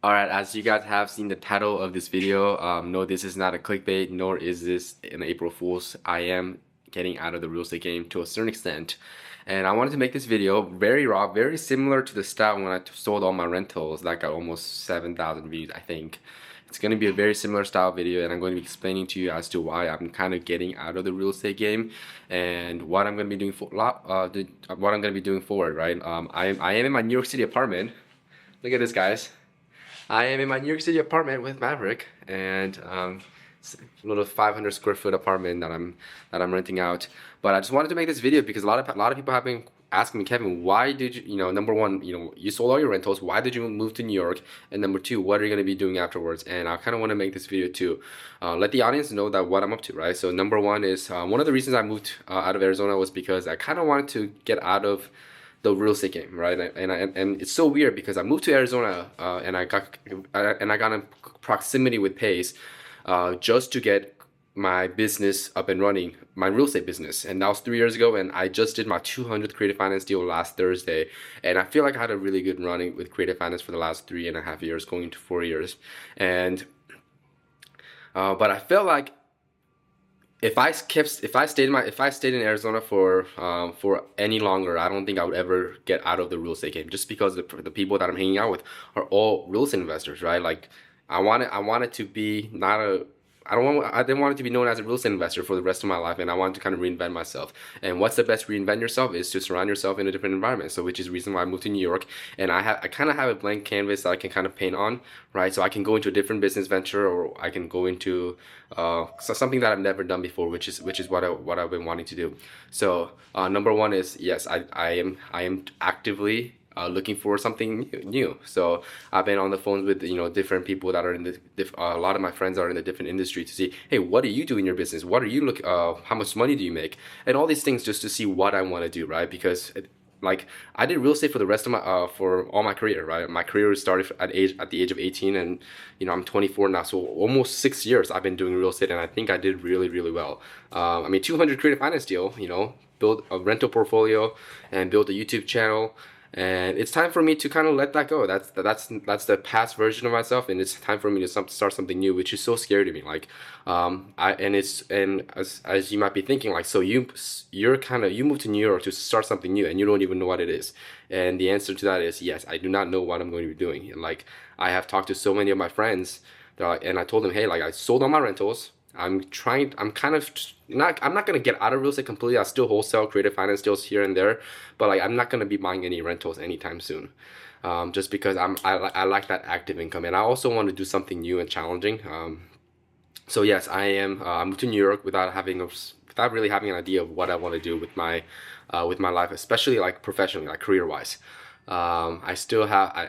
Alright, as you guys have seen the title of this video, no, this is not a clickbait, nor is this an April Fool's. I am getting out of the real estate game to a certain extent. And I wanted to make this video very raw, very similar to the style when I sold all my rentals that got almost 7,000 views, I think. It's going to be a very similar style video, and I'm going to be explaining to you as to why I'm kind of getting out of the real estate game and what I'm going to be doing what I'm going to be doing forward, right? I am in my New York City apartment. Look at this, guys. I am in my New York City apartment with Maverick, and it's a little 500 square foot apartment that I'm renting out. But I just wanted to make this video because a lot of people have been asking me, Kevin, why did you, number one, you sold all your rentals. Why did you move to New York? And number two, what are you going to be doing afterwards? And I kind of want to make this video to let the audience know that what I'm up to, right? So number one is one of the reasons I moved out of Arizona was because I kind of wanted to get out of the real estate game, right? And it's so weird because I moved to Arizona and I got in proximity with Pace just to get my business up and running, my real estate business. And that was 3 years ago, and I just did my 200th creative finance deal last Thursday. And I feel like I had a really good running with creative finance for the last 3.5 years, going to 4 years. And but I felt like if I stayed in Arizona for any longer, I don't think I would ever get out of the real estate game. Just because the people that I'm hanging out with are all real estate investors, right? Like I wanted to be not a I didn't want it to be known as a real estate investor for the rest of my life, and I wanted to kind of reinvent myself. And what's the best reinvent yourself is to surround yourself in a different environment. So, which is the reason why I moved to New York, and I kind of have a blank canvas that I can kind of paint on, right? So I can go into a different business venture, or I can go into something that I've never done before, which is what I've been wanting to do. So number one is yes, I am actively looking for something new. So I've been on the phones with different people that are in a lot of my friends are in the different industry to see, hey, what do you do in your business? What are you how much money do you make? And all these things just to see what I want to do, right? Because like I did real estate for the rest of my for all my career, right? My career started at the age of 18, and I'm 24 now, so almost 6 years I've been doing real estate, and I think I did really really well. I mean, 200 creative finance deal, build a rental portfolio and build a YouTube channel, and it's time for me to kind of let that go. That's the past version of myself, and it's time for me to start something new, which is so scary to me. Like, as you might be thinking, like, so you moved to New York to start something new, and you don't even know what it is. And the answer to that is yes, I do not know what I'm going to be doing. And like, I have talked to so many of my friends, and I told them, hey, like, I sold all my rentals. I'm kind of I'm not gonna get out of real estate completely. I still wholesale creative finance deals here and there, but like I'm not gonna be buying any rentals anytime soon. Just because I like that active income, and I also want to do something new and challenging. So yes, I moved to New York without really having an idea of what I want to do with my life, especially like professionally, like career wise. I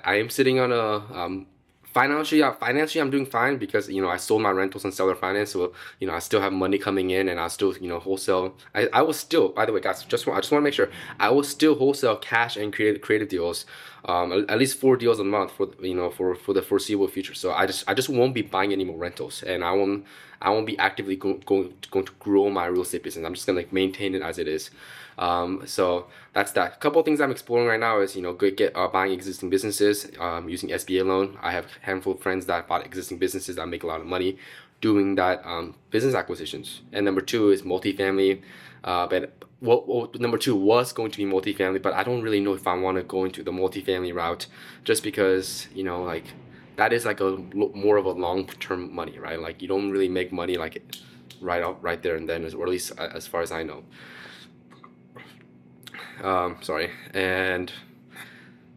am sitting on a financially, I'm doing fine because I sold my rentals and seller finance, so I still have money coming in, and I still wholesale. I will still, by the way, guys, I just want to make sure I will still wholesale cash and creative deals, at least 4 deals a month for the foreseeable future. So I just won't be buying any more rentals, and I won't be actively going to grow my real estate business. I'm just gonna like maintain it as it is. So that's that. A couple of things I'm exploring right now is buying existing businesses using SBA loan. I have a handful of friends that bought existing businesses that make a lot of money doing that business acquisitions. And number two is multifamily. But number two was going to be multifamily, but I don't really know if I want to go into the multifamily route, just because like that is like more of a long-term money, right? Like you don't really make money like right there and then, or at least as far as I know. Sorry. And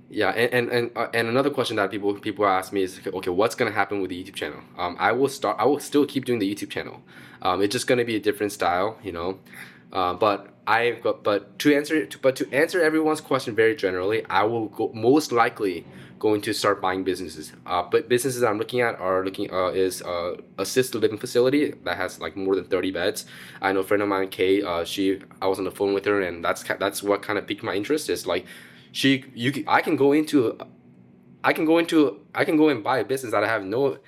yeah, and another question that people ask me is, okay, what's gonna happen with the YouTube channel? I will still keep doing the YouTube channel. It's just gonna be a different style, but to answer everyone's question very generally, I will most likely going to start buying businesses. But businesses I'm looking at is assisted living facility that has like more than 30 beds. I know a friend of mine, Kay. I was on the phone with her, and that's what kind of piqued my interest. Is like I can go and buy a business that I have no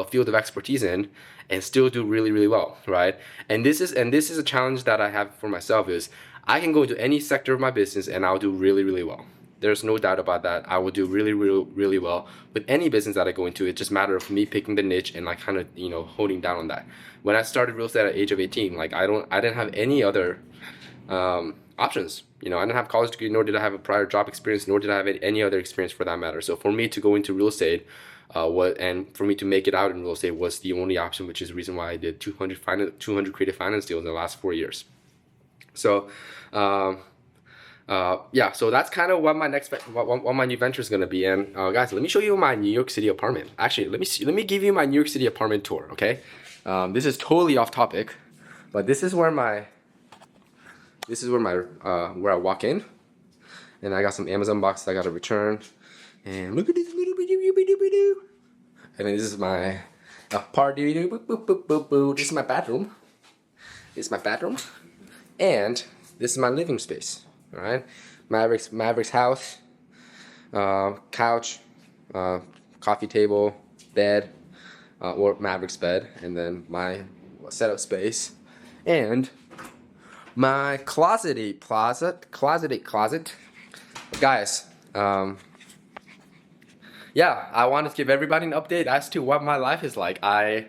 field of expertise in, and still do really really well, right? And this is a challenge that I have for myself, is I can go into any sector of my business and I'll do really really well. There's no doubt about that. I will do really well with any business that I go into. It's just a matter of me picking the niche and like kind of, you know, holding down on that. When I started real estate at the age of 18, like I didn't have any other options. You know, I didn't have college degree, nor did I have a prior job experience, nor did I have any other experience for that matter. So for me to go into real estate, and for me to make it out in real estate was the only option, which is the reason why I did 200 creative finance deals in the last 4 years. So, yeah, so that's kind of what my what my new venture is gonna be. And guys, let me show you my New York City apartment. Actually, let me give you my New York City apartment tour. Okay, this is totally off topic, but this is where where I walk in, and I got some Amazon boxes I gotta return. And look at this little bitty. And then this is my party. This is my bathroom. This is my bathroom, and this is my living space. All right, Maverick's house, couch, coffee table, bed, or Maverick's bed, and then my setup space, and my closet. Guys, yeah, I wanted to give everybody an update as to what my life is like. I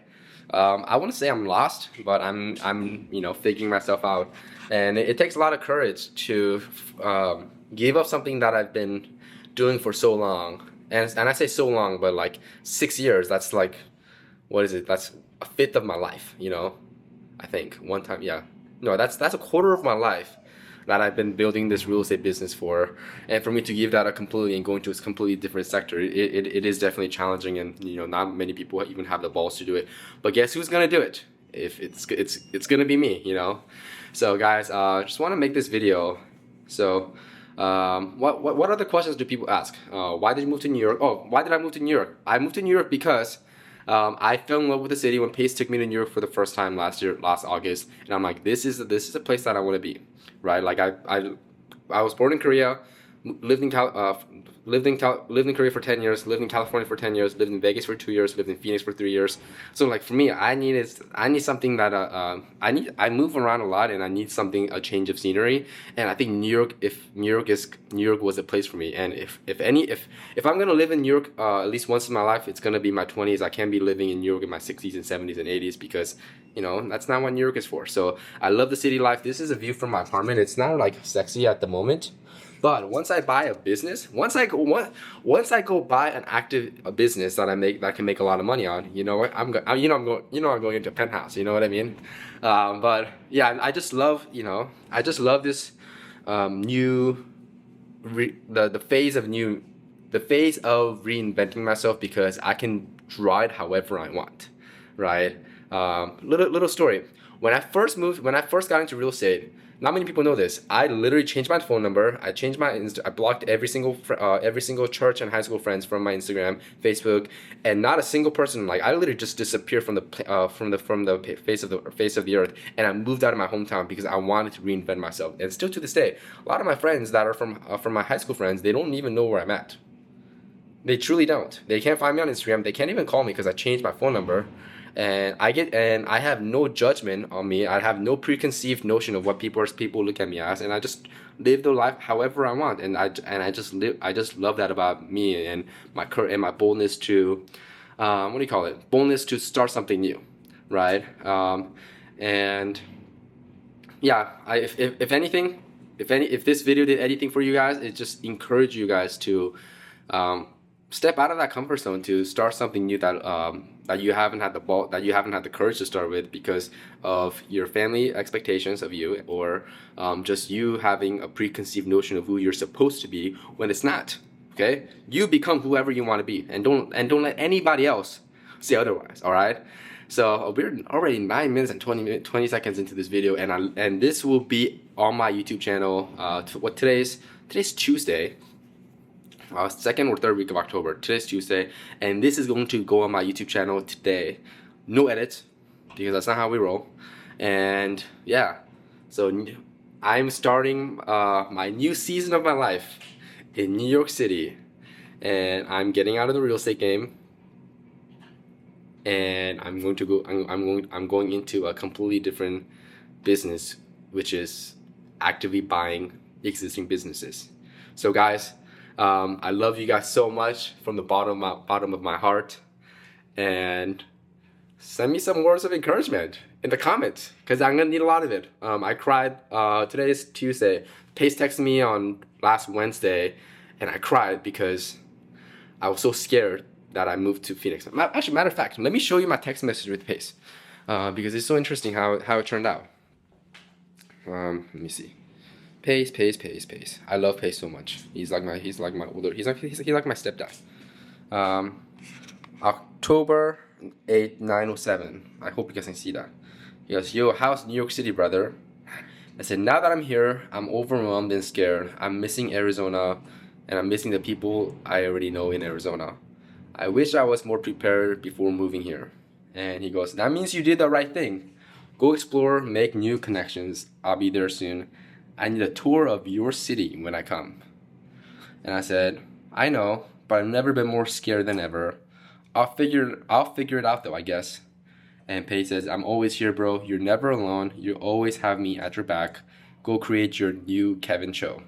wouldn't say I'm lost, but I'm you know, figuring myself out, and it takes a lot of courage to give up something that I've been doing for so long, and I say so long, but like 6 years. That's like, what is it? That's a fifth of my life. You know, I think one time, yeah, no, that's a quarter of my life that I've been building this real estate business for, and for me to give that a completely and go into a completely different sector, it is definitely challenging, and you know, not many people even have the balls to do it. But guess who's gonna do it? If it's gonna be me, you know. So guys, just want to make this video. So what other questions do people ask? Why did you move to New York? Oh, why did I move to New York? I moved to New York because I fell in love with the city when Pace took me to New York for the first time last August, and I'm like, this is a place that I want to be, right? Like I was born in Korea, lived in Korea for 10 years, lived in California for 10 years, lived in Vegas for 2 years, lived in Phoenix for 3 years. So like for me, I need something that I move around a lot, and I need a change of scenery. And I think New York was a place for me. And if I'm gonna live in New York at least once in my life, it's gonna be my 20s. I can't be living in New York in my 60s and 70s and 80s, because you know, that's not what New York is for. So I love the city life. This is a view from my apartment. It's not like sexy at the moment, but once I buy a business, once I go buy a business that can make a lot of money on, you know what, I'm going into a penthouse. You know what I mean? But yeah, I just love this the phase of reinventing myself, because I can draw it however I want, right? Little story. When I first got into real estate, not many people know this. I literally changed my phone number. I changed I blocked every single church and high school friends from my Instagram, Facebook, and not a single person. Like I literally just disappeared from the face of the earth, and I moved out of my hometown because I wanted to reinvent myself. And still to this day, a lot of my friends that are from my high school friends, they don't even know where I'm at. They truly don't. They can't find me on Instagram. They can't even call me because I changed my phone number. And I have no judgment on me. I have no preconceived notion of what people look at me as, and I just live the life however I want. And I just love that about me, and my boldness to what do you call it? Boldness to start something new, right? And yeah, if this video did anything for you guys, it just encourage you guys to step out of that comfort zone, to start something new that you haven't had the courage to start with because of your family expectations of you, or just you having a preconceived notion of who you're supposed to be when it's not. Okay, you become whoever you want to be, and don't let anybody else say otherwise. All right. So we're already 9 minutes and 20 seconds into this video, and this will be on my YouTube channel. Today's Tuesday. Second or third week of October. Today's Tuesday, and this is going to go on my YouTube channel today. No edits, because that's not how we roll. And yeah, so I'm starting my new season of my life in New York City, and I'm getting out of the real estate game, and I'm going into a completely different business, which is actively buying existing businesses. So guys, I love you guys so much from the bottom of my heart, and send me some words of encouragement in the comments because I'm gonna need a lot of it. I cried. Today is Tuesday. Pace texted me on last Wednesday, and I cried because I was so scared that I moved to Phoenix. Actually, matter of fact, let me show you my text message with Pace because it's so interesting how it turned out. Let me see. Pace. I love Pace so much. He's like my older. He's like my stepdad. October 8, 907. I hope you guys can see that. He goes, yo, how's New York City, brother? I said, now that I'm here, I'm overwhelmed and scared. I'm missing Arizona, and I'm missing the people I already know in Arizona. I wish I was more prepared before moving here. And he goes, that means you did the right thing. Go explore, make new connections. I'll be there soon. I need a tour of your city when I come. And I said, I know, but I've never been more scared than ever. I'll figure it out though, I guess. And Paige says, I'm always here, bro. You're never alone. You always have me at your back. Go create your new Kevin show.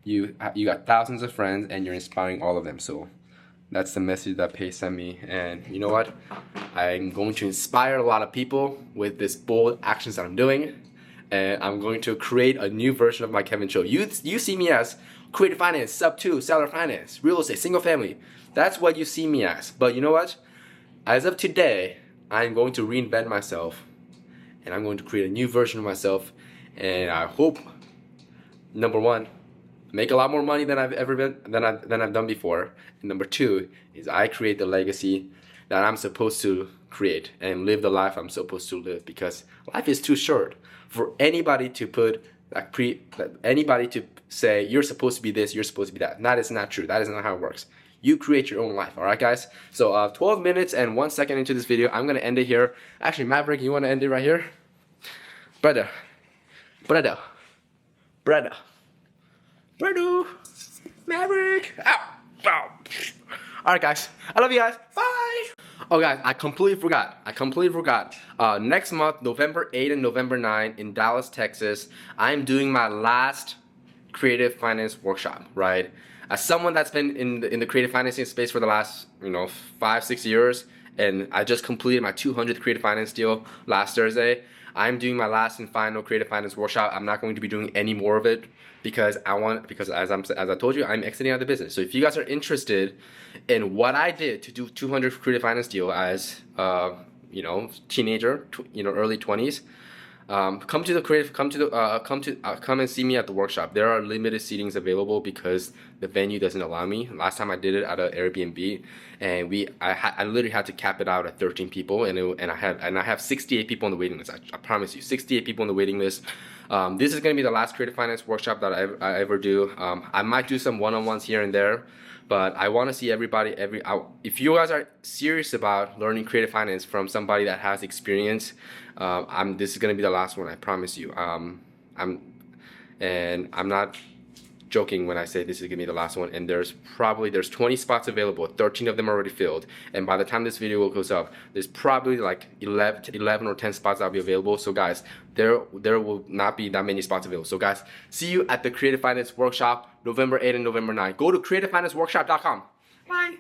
You got thousands of friends and you're inspiring all of them. So that's the message that Paige sent me. And you know what? I'm going to inspire a lot of people with this bold actions that I'm doing. And I'm going to create a new version of my Kevin show. You see me as creative finance, sub 2, seller finance, real estate, single family. That's what you see me as. But you know what? As of today, I'm going to reinvent myself, and I'm going to create a new version of myself. And I hope, number one, make a lot more money than I've done before. And number two is I create the legacy that I'm supposed to create and live the life I'm supposed to live, because life is too short for anybody to anybody to say you're supposed to be this, you're supposed to be that. That is not true. That is not how it works. You create your own life, all right, guys? So 12 minutes and 1 second into this video, I'm gonna end it here. Actually, Maverick, you wanna end it right here? Brother, Maverick. Ow. All right, guys. I love you guys. Bye. Oh, guys, I completely forgot. Next month, November 8 and November 9 in Dallas, Texas, I'm doing my last creative finance workshop, right? As someone that's been in the creative financing space for the last, 5-6 years, and I just completed my 200th creative finance deal last Thursday, I'm doing my last and final creative finance workshop. I'm not going to be doing any more of it because as I told you, I'm exiting out of the business. So if you guys are interested in what I did to do 200 creative finance deal as teenager, early 20s, come and see me at the workshop. There are limited seatings available because the venue doesn't allow me. Last time I did it at an Airbnb, and I literally had to cap it out at 13 people, and I have 68 people on the waiting list. I promise you, 68 people on the waiting list. This is gonna be the last creative finance workshop that I ever do. I might do some one-on-ones here and there, but I want to see everybody. If you guys are serious about learning creative finance from somebody that has experience, this is gonna be the last one. I promise you. I'm not joking when I say this is gonna be the last one. And there's 20 spots available. 13 of them are already filled. And by the time this video goes up, there's probably like 11 or 10 spots that'll be available. So guys, there will not be that many spots available. So guys, see you at the Creative Finance Workshop, November 8 and November 9. Go to creativefinanceworkshop.com. Bye.